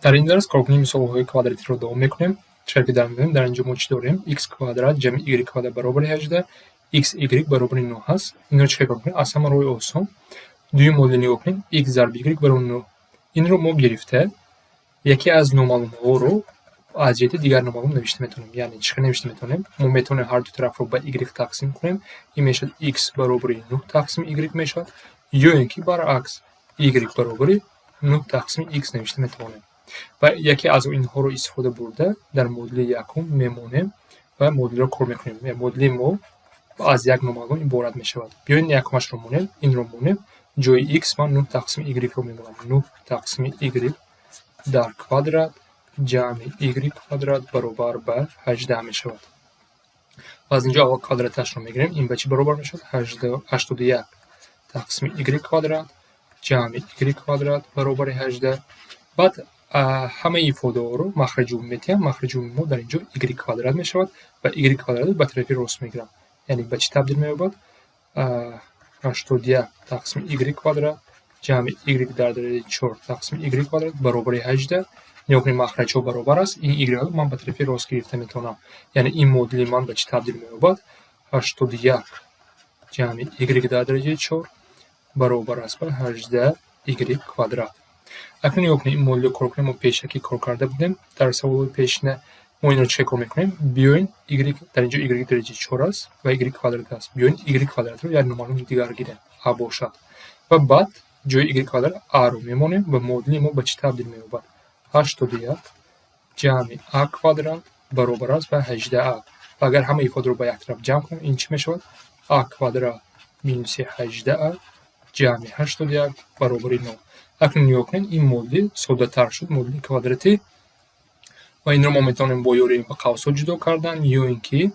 در این درس کارکنی مثالهای کвадратی رو دوام میکنیم. چرا که در اینجا ما چی داریم؟ x kvadrat جمع y kvadrat برابر 18 xy برابر 9 هست. این رو چه کار کنیم؟ اصلا روی آسان دوی مدل نگاه کنیم. x ضرب y برابر 9. این رو ما گرفته یکی از نامعلوم ها رو از جهت دیگر نامعلوم نوشته میتونیم. یعنی چیکار نوشته میتونیم؟ ما میتونیم هر دو طرف رو به y تقسیم کنیم. این میشه x برابر 9 تقسیم y میشه. یا اینکه برعکس y برابر 9 تقسیم x نوشته میتونیم. و یکی از اینها رو استفاده برده در مدل یکم میمونیم و مدل رو کار میکنیم. مدل ما از یک نامعلوم عبارت میشود. بیاین یکمش رو مونیم، این رو مونیم، جای x من 9 تقسیم y رو میمونم. 9 تقسیم y در kvadrat جمع y kvadrat برابر به 18 میشود. و از اینجا اول کوادراتش رو میگیریم. این به چی برابر میشود؟ 81 تقسیم y kvadrat جمع y kvadrat برابر 18. بعد همه ifade رو مخرج عمومی میتیم. مخرج عمومی ما در اینجا y kvadrat میشود و y kvadrat به طرف راست میگیرم. یعنی به چی تبدیل مییابد؟ 81 تقسیم y kvadrat جمع y در درجه 4 تقسیم y kvadrat برابر 18. نیاکنیم مخرج ها برابر است. این y رو من به طرف راست گرفته میتونم. یعنی این مدل من به چی تبدیل مییابد؟ 81 جمع y در درجه 4 برابر است به 18 y kvadrat. اکنون نیاکنیم این مدل کار کنیم. ما پیشکی کار کرده بودیم در سوال پیشینه. ما این رو چه کار میکنیم؟ بیاین y در اینجا y درجه 4 است و y kvadrat است. بیاین y kvadrat رو یک نامعلوم دیگر گیریم a باشد و بعد جای y kvadrat a رو میمونیم و مدل ما به چی تبدیل مییابد؟ 81 جمع a kvadrat برابر است به 18a. و اگر همه ifade رو به یک طرف جمع کنیم این چی میشود؟ a kvadrat minus 18a جمع 81 برابر 9. اکنون نگاه کنید این مدل ساده تر شد، مدل کвадراتی. و این رو ما میتونیم با یاری با قوس‌ها جدا کردن یا اینکه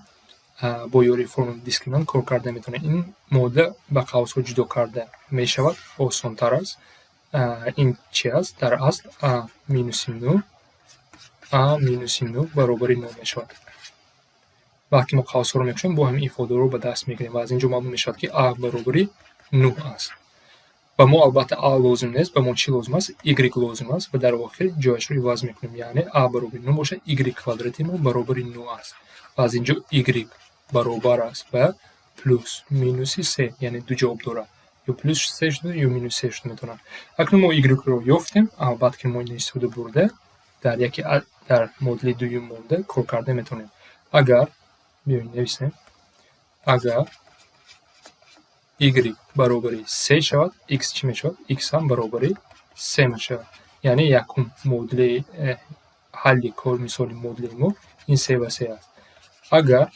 با یاری فرم دیسکریمنت کار کرده میتونه. این مدل با قوس‌ها جدا کرده میشود آسان تر است. این چی است؟ در اصل a minus 9 برابر 9 میشود. وقتی ما قوس‌ها رو میکشیم با همین ifade رو به دست میگیریم و از اینجا معلوم میشود که a برابر 9 است. و ما البته a لازم نیست، به ما چی لازم است؟ y لازم است و در واقع جایش رو عوض میکنیم. یعنی a برابر 9 باشه y کвадراتی ما برابر 9 است. و از اینجا y برابر است به پلوس مینوس 3. یعنی دو جواب داره، یا پلوس 3 شده یا مینوس 3 شده میتونه. اکنون ما y رو یافتیم. البته که ما این استفاده برده در مدل دوم مونده کار کرده میتونیم. اگر بیاین نویسیم اگر y برابر 3 شود x چی میشود؟ x هم برابر 3 میشود. یعنی یکم مدل حل کار مثال مدل ما این 3 و 3 است. اگر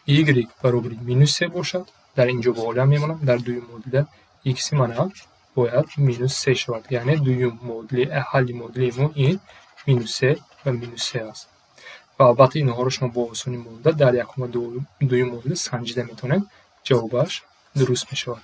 y برابر مینوس 3 باشد در اینجا بالا میمونم. در دوی مدل x من باید مینوس 3 شود. یعنی دوی مدل حل مدل ما این مینوس 3 و مینوس 3 است. و البته اینها رو شما با آسانی مونده در یکم دوی مدل سنجیده میتونید. جوابش درست میشود.